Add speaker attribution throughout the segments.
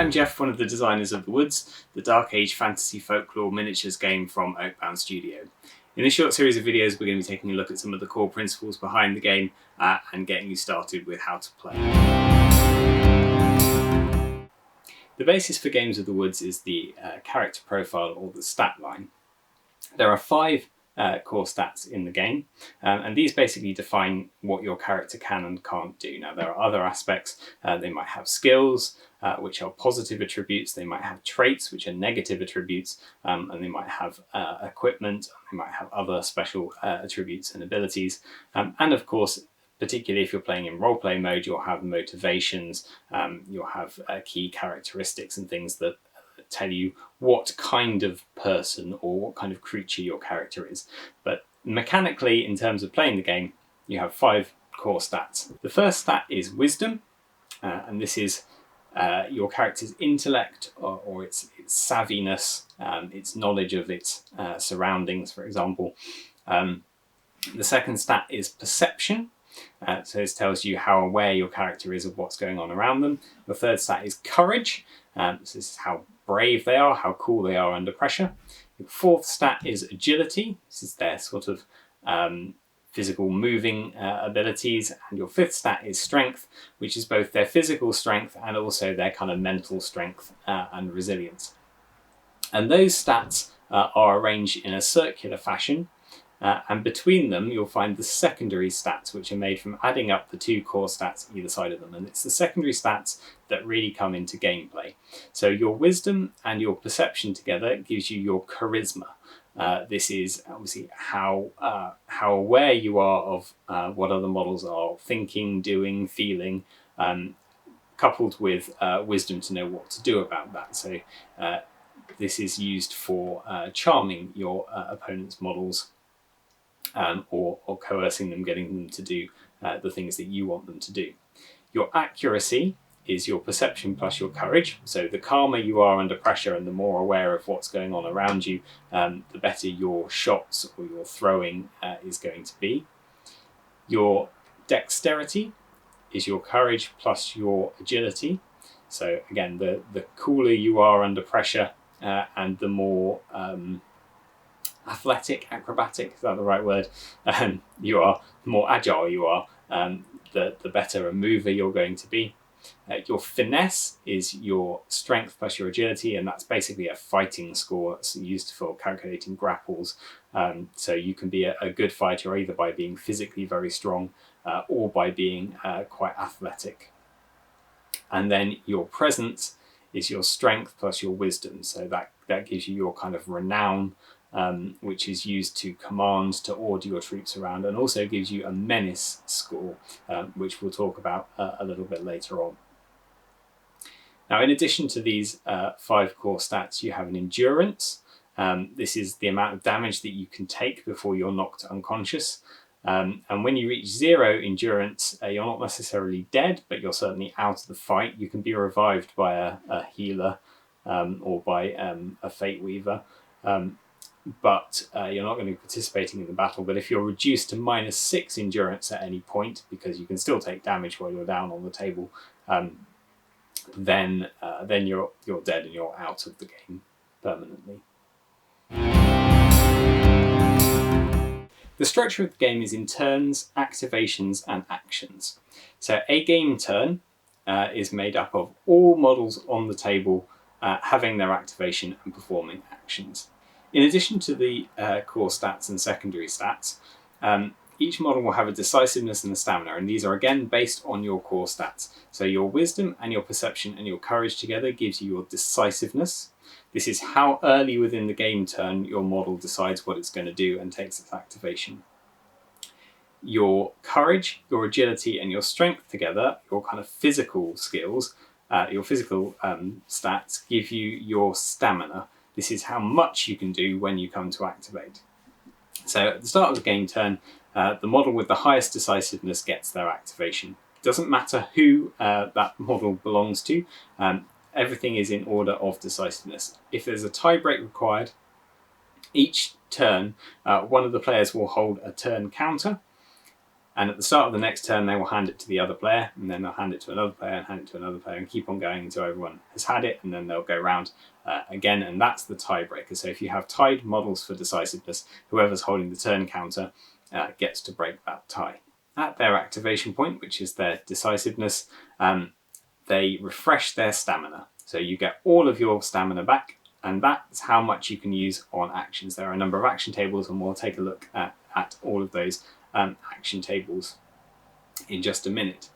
Speaker 1: I'm Jeff, one of the designers of The Woods, the Dark Age fantasy folklore miniatures game from Oakbound Studio. In this short series of videos, we're going to be taking a look at some of the core principles behind the game and getting you started with how to play. The basis for Games of the Woods is the character profile or the stat line. There are 5 core stats in the game, and these basically define what your character can and can't do. Now, there are other aspects. They might have skills, which are positive attributes. They might have traits, which are negative attributes, and they might have equipment. They might have other special attributes and abilities. And of course, particularly if you're playing in roleplay mode, you'll have motivations, you'll have key characteristics and things that tell you what kind of person or what kind of creature your character is. But mechanically, in terms of playing the game, you have 5 core stats. The first stat is wisdom, and this is your character's intellect or its savviness, its knowledge of its surroundings, for example. The second stat is perception. So this tells you how aware your character is of what's going on around them. The third stat is courage. So this is how brave they are, how cool they are under pressure. Your fourth stat is agility. This is their sort of physical moving abilities. And your fifth stat is strength, which is both their physical strength and also their kind of mental strength and resilience. And those stats are arranged in a circular fashion. And between them, you'll find the secondary stats, which are made from adding up the 2 core stats either side of them. And it's the secondary stats that really come into gameplay. So your wisdom and your perception together gives you your charisma. This is obviously how aware you are of what other models are thinking, doing, feeling, coupled with wisdom to know what to do about that. So this is used for charming your opponent's models. Or coercing them, getting them to do the things that you want them to do. Your accuracy is your perception plus your courage. So the calmer you are under pressure and the more aware of what's going on around you, the better your shots or your throwing is going to be. Your dexterity is your courage plus your agility. So again, the cooler you are under pressure and the more athletic, acrobatic, is that the right word? You are, the more agile you are, the better a mover you're going to be. Your finesse is your strength plus your agility, and that's basically a fighting score that's used for calculating grapples. So you can be a good fighter either by being physically very strong or by being quite athletic. And then your presence is your strength plus your wisdom. So that gives you your kind of renown, which is used to command, to order your troops around, and also gives you a menace score, which we'll talk about a little bit later on. Now, in addition to these 5 core stats, you have an endurance. This is the amount of damage that you can take before you're knocked unconscious. And when you reach 0 endurance, you're not necessarily dead, but you're certainly out of the fight. You can be revived by a healer or by a fate weaver. But you're not going to be participating in the battle. But if you're reduced to -6 endurance at any point, because you can still take damage while you're down on the table, then you're dead and you're out of the game permanently. The structure of the game is in turns, activations, and actions. So a game turn is made up of all models on the table having their activation and performing actions. In addition to the core stats and secondary stats, each model will have a decisiveness and a stamina, and these are again based on your core stats. So your wisdom and your perception and your courage together gives you your decisiveness. This is how early within the game turn your model decides what it's going to do and takes its activation. Your courage, your agility, and your strength together, your kind of physical skills, your physical stats give you your stamina. This is how much you can do when you come to activate. So at the start of the game turn, the model with the highest decisiveness gets their activation. It doesn't matter who that model belongs to. Everything is in order of decisiveness. If there's a tie break required, each turn, one of the players will hold a turn counter. And at the start of the next turn, they will hand it to the other player, and then they'll hand it to another player, and hand it to another player, and keep on going until everyone has had it, and then they'll go round again, and that's the tiebreaker. So if you have tied models for decisiveness, whoever's holding the turn counter gets to break that tie. At their activation point, which is their decisiveness, they refresh their stamina. So you get all of your stamina back, and that's how much you can use on actions. There are a number of action tables, and we'll take a look at all of those action tables in just a minute.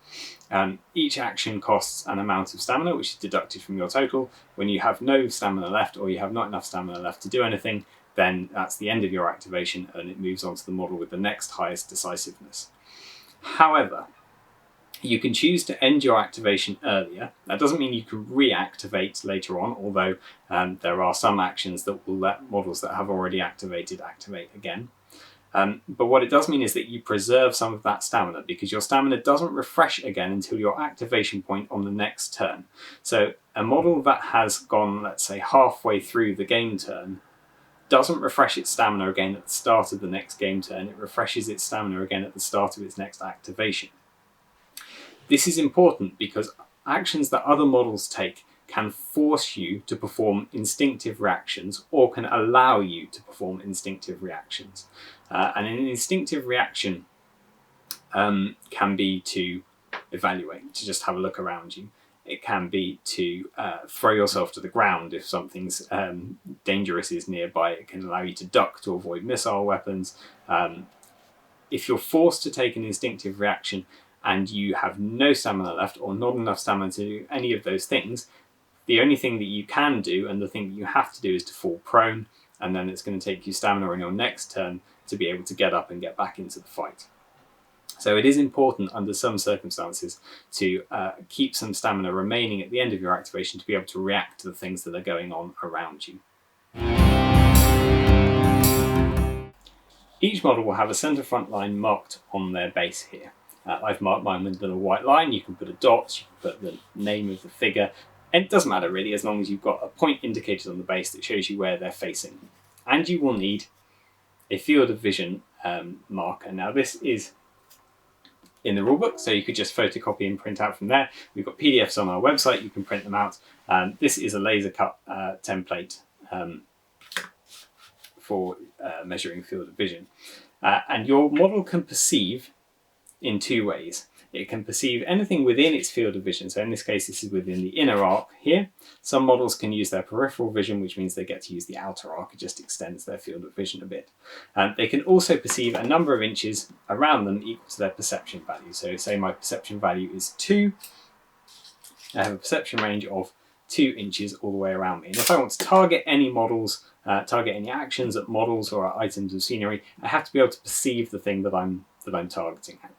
Speaker 1: Each action costs an amount of stamina, which is deducted from your total. When you have no stamina left, or you have not enough stamina left to do anything, then that's the end of your activation, and it moves on to the model with the next highest decisiveness. However, you can choose to end your activation earlier. That doesn't mean you can reactivate later on, although there are some actions that will let models that have already activated activate again. But what it does mean is that you preserve some of that stamina, because your stamina doesn't refresh again until your activation point on the next turn. So a model that has gone, let's say, halfway through the game turn doesn't refresh its stamina again at the start of the next game turn. It refreshes its stamina again at the start of its next activation. This is important because actions that other models take can force you to perform instinctive reactions, or can allow you to perform instinctive reactions. And an instinctive reaction can be to evaluate, to just have a look around you. It can be to throw yourself to the ground if something's dangerous is nearby. It can allow you to duck to avoid missile weapons. If you're forced to take an instinctive reaction and you have no stamina left, or not enough stamina to do any of those things, the only thing that you can do, and the thing that you have to do, is to fall prone, and then it's going to take you stamina on your next turn to be able to get up and get back into the fight. So it is important under some circumstances to keep some stamina remaining at the end of your activation to be able to react to the things that are going on around you. Each model will have a centre front line marked on their base here. I've marked mine with a little white line. You can put a dot, you can put the name of the figure, and it doesn't matter really, as long as you've got a point indicated on the base that shows you where they're facing. And you will need a field of vision marker. Now this is in the rulebook, so you could just photocopy and print out from there. We've got PDFs on our website, you can print them out. This is a laser cut template for measuring field of vision. And your model can perceive in two ways. It can perceive anything within its field of vision. So in this case, this is within the inner arc here. Some models can use their peripheral vision, which means they get to use the outer arc. It just extends their field of vision a bit. They can also perceive a number of inches around them equal to their perception value. So say my perception value is 2. I have a perception range of 2 inches all the way around me. And if I want to target any models, target any actions at models or at items of scenery, I have to be able to perceive the thing that I'm targeting at.